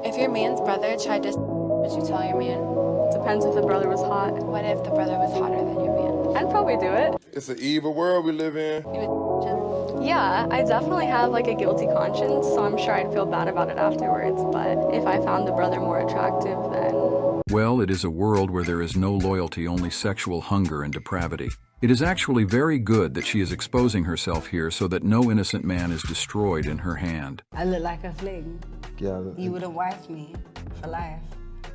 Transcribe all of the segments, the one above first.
If your man's brother tried to would you tell your man? Depends if the brother was hot. What if the brother was hotter than your man? I'd probably do it. It's an evil world we live in. You would him? Yeah, I definitely have like a guilty conscience, so I'm sure I'd feel bad about it afterwards. But if I found the brother more attractive, then... Well, it is a world where there is no loyalty, only sexual hunger and depravity. It is actually very good that she is exposing herself here so that no innocent man is destroyed in her hand. I look like a fling. Yeah. You would have wiped me for life.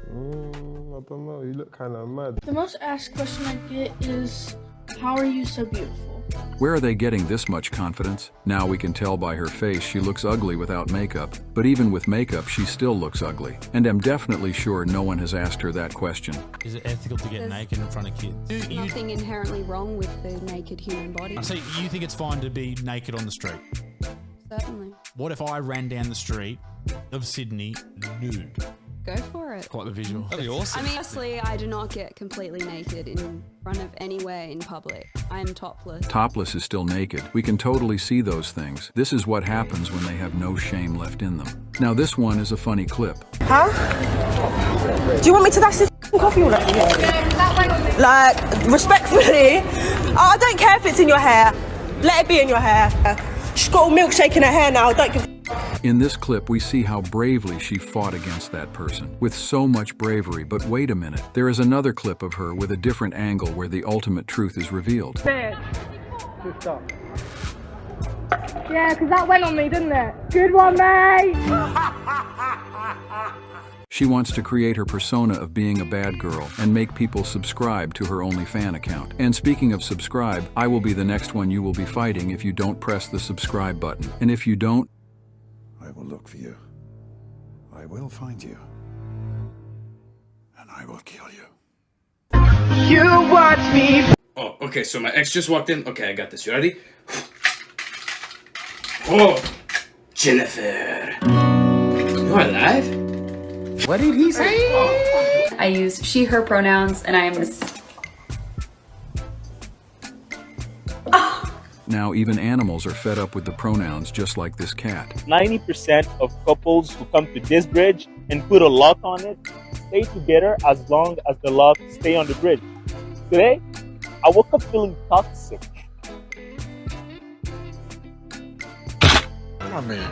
I don't know. You look kind of mad. The most asked question I get is, how are you so beautiful? Where are they getting this much confidence? Now we can tell by her face she looks ugly without makeup, but even with makeup she still looks ugly. And I'm definitely sure no one has asked her that question. Is it ethical to get naked in front of kids? There's nothing inherently wrong with the naked human body. So you think it's fine to be naked on the street? Certainly. What if I ran down the street of Sydney nude? Go for it. Quite the visual. That'd be awesome. I mean, honestly, I do not get completely naked in front of anywhere in public. I am topless. Topless is still naked. We can totally see those things. This is what happens when they have no shame left in them. Now this one is a funny clip. Huh? Do you want me to dash this coffee all over you? Like, respectfully, I don't care if it's in your hair. Let it be in your hair. She's got a milkshake in her hair now, don't give a In this clip, we see how bravely she fought against that person, with so much bravery. But wait a minute, there is another clip of her with a different angle where the ultimate truth is revealed. Yeah, because that went on me, didn't it? Good one, mate! She wants to create her persona of being a bad girl and make people subscribe to her OnlyFans account. And speaking of subscribe, I will be the next one you will be fighting if you don't press the subscribe button. And if you don't, I will look for you. I will find you. And I will kill you. You watch me. Oh, okay, so my ex just walked in. Okay, I got this. You ready? Oh, Jennifer. You're alive? What did he say? I use she, her pronouns, and I am now even animals are fed up with the pronouns just like this cat. 90% of couples who come to this bridge and put a lock on it stay together as long as the lock stay on the bridge. Today, I woke up feeling toxic. Come on, man.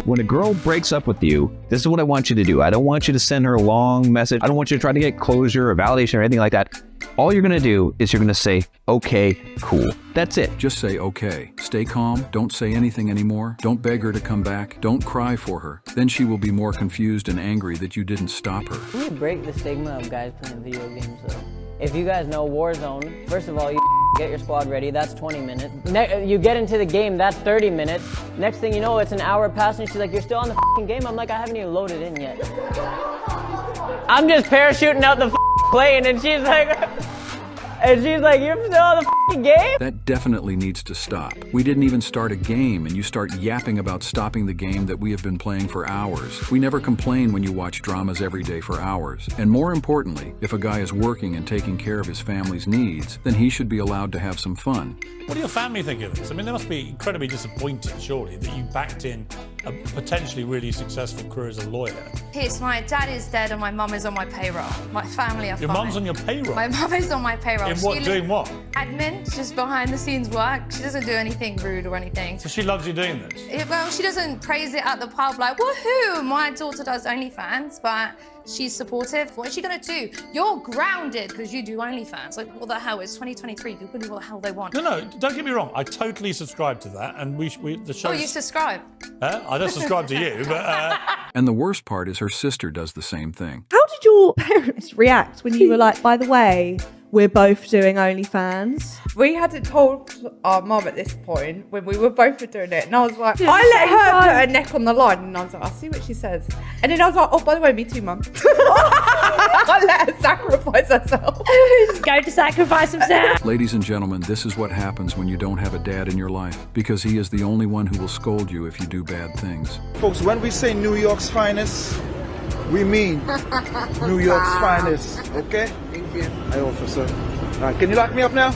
When a girl breaks up with you, this is what I want you to do. I don't want you to send her a long message. I don't want you to try to get closure or validation or anything like that. All you're gonna do is you're gonna say, okay, cool. That's it. Just say okay. Stay calm. Don't say anything anymore. Don't beg her to come back. Don't cry for her. Then she will be more confused and angry that you didn't stop her. Let me break the stigma of guys playing video games though. If you guys know Warzone, first of all, you get your squad ready, that's 20 minutes. You get into the game, that's 30 minutes. Next thing you know, it's an hour past and she's like, you're still on the game? I'm like, I haven't even loaded in yet. I'm just parachuting out the plane and she's like, you're still on the game? That definitely needs to stop. We didn't even start a game and you start yapping about stopping the game that we have been playing for hours. We never complain when you watch dramas every day for hours. And more importantly, if a guy is working and taking care of his family's needs, then he should be allowed to have some fun. What do your family think of this? I mean, they must be incredibly disappointed, surely, that you backed in a potentially really successful career as a lawyer. Yes, my dad is dead and my mum is on my payroll. My family are fine. Your mum's on your payroll? My mum is on my payroll. In what, doing what? Admin, just behind the scenes work. She doesn't do anything rude or anything. So she loves you doing this? Well, she doesn't praise it at the pub like, woohoo, my daughter does OnlyFans, but she's supportive. What is she gonna do? You're grounded because you do OnlyFans. Like, what the hell? It's 2023. People do what the hell they want. No, don't get me wrong. I totally subscribe to that, and the show. Oh, you subscribe? I don't subscribe to you, but. And the worst part is her sister does the same thing. How did your parents react when you were like, by the way, we're both doing OnlyFans? We hadn't told our mum at this point when we were both doing it, and I was like, Yeah, I let her same put time. her neck on the line, and I was like, I'll see what she says. And then I was like, oh, by the way, me too, mum. I let her sacrifice herself. Go to sacrifice himself. Ladies and gentlemen, this is what happens when you don't have a dad in your life, because he is the only one who will scold you if you do bad things. Folks, when we say New York's finest, we mean New York's finest, okay? Thank you. Hi, officer. Can you lock me up now?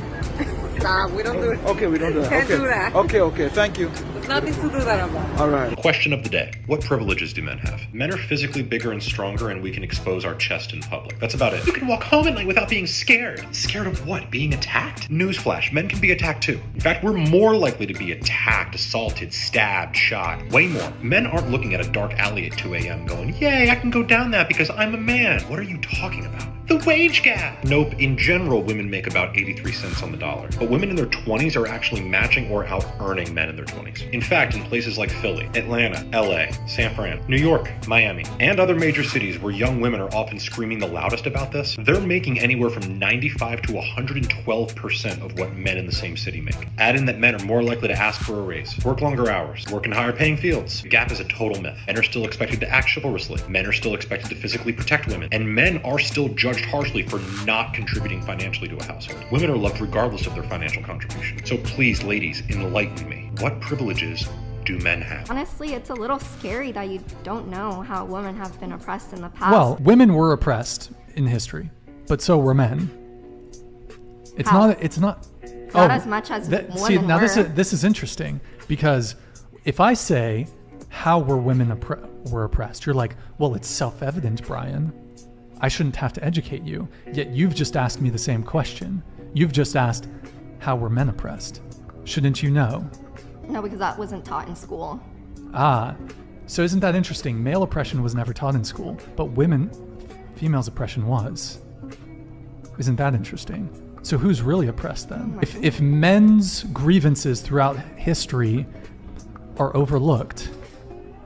Stop, we don't do it. Okay, we don't do that. Can't Okay. do that. Okay, thank you. nothing to do that about. All right. Question of the day. What privileges do men have? Men are physically bigger and stronger, and we can expose our chest in public. That's about it. You can walk home at night without being scared. Scared of what? Being attacked? Newsflash, men can be attacked too. In fact, we're more likely to be attacked, assaulted, stabbed, shot. Way more. Men aren't looking at a dark alley at 2 a.m. going, yay, I can go down that because I'm a man. What are you talking about? The wage gap! Nope, in general, women make about 83 cents on the dollar. But women in their 20s are actually matching or out-earning men in their 20s. In fact, in places like Philly, Atlanta, LA, San Fran, New York, Miami, and other major cities where young women are often screaming the loudest about this, they're making anywhere from 95 to 112% of what men in the same city make. Add in that men are more likely to ask for a raise, work longer hours, work in higher paying fields. The gap is a total myth. Men are still expected to act chivalrously. Men are still expected to physically protect women. And men are still judged harshly for not contributing financially to a household. Women are loved regardless of their financial contribution. So please, ladies, enlighten me. What privileges do men have? Honestly, it's a little scary that you don't know how women have been oppressed in the past. Well, women were oppressed in history, but so were men. It's How? not Not as much as women see, now were. this is interesting, because if I say how were women were oppressed, you're like, well, it's self-evident, Brian. I shouldn't have to educate you. Yet you've just asked me the same question. You've just asked, how were men oppressed? Shouldn't you know? No, because that wasn't taught in school. Ah, so isn't that interesting? Male oppression was never taught in school, but females' oppression was. Isn't that interesting? So who's really oppressed then? If men's grievances throughout history are overlooked,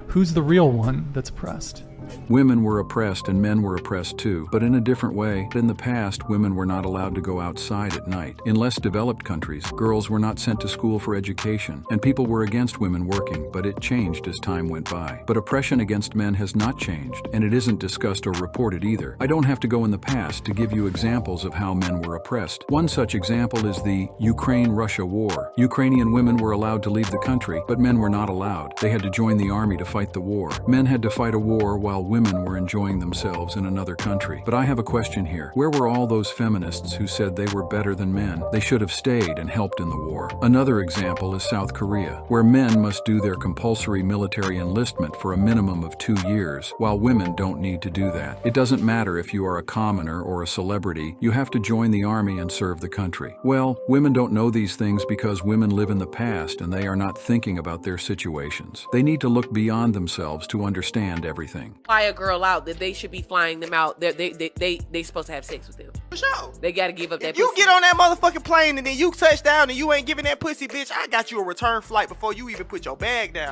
who's the real one that's oppressed? Women were oppressed and men were oppressed too, but in a different way. In the past, women were not allowed to go outside at night. In less developed countries, girls were not sent to school for education, and people were against women working, but it changed as time went by. But oppression against men has not changed, and it isn't discussed or reported either. I don't have to go in the past to give you examples of how men were oppressed. One such example is the Ukraine-Russia war. Ukrainian women were allowed to leave the country, but men were not allowed. They had to join the army to fight the war. Men had to fight a war while women were enjoying themselves in another country. But I have a question here. Where were all those feminists who said they were better than men? They should have stayed and helped in the war. Another example is South Korea, where men must do their compulsory military enlistment for a minimum of 2 years, while women don't need to do that. It doesn't matter if you are a commoner or a celebrity, you have to join the army and serve the country. Well, women don't know these things because women live in the past and they are not thinking about their situations. They need to look beyond themselves to understand everything. Fly a girl out that they should be flying them out. They supposed to have sex with them. For sure. They got to give up that If you pussy. get on that motherfucking plane and then you touch down and you ain't giving that pussy, bitch, I got you a return flight before you even put your bag down.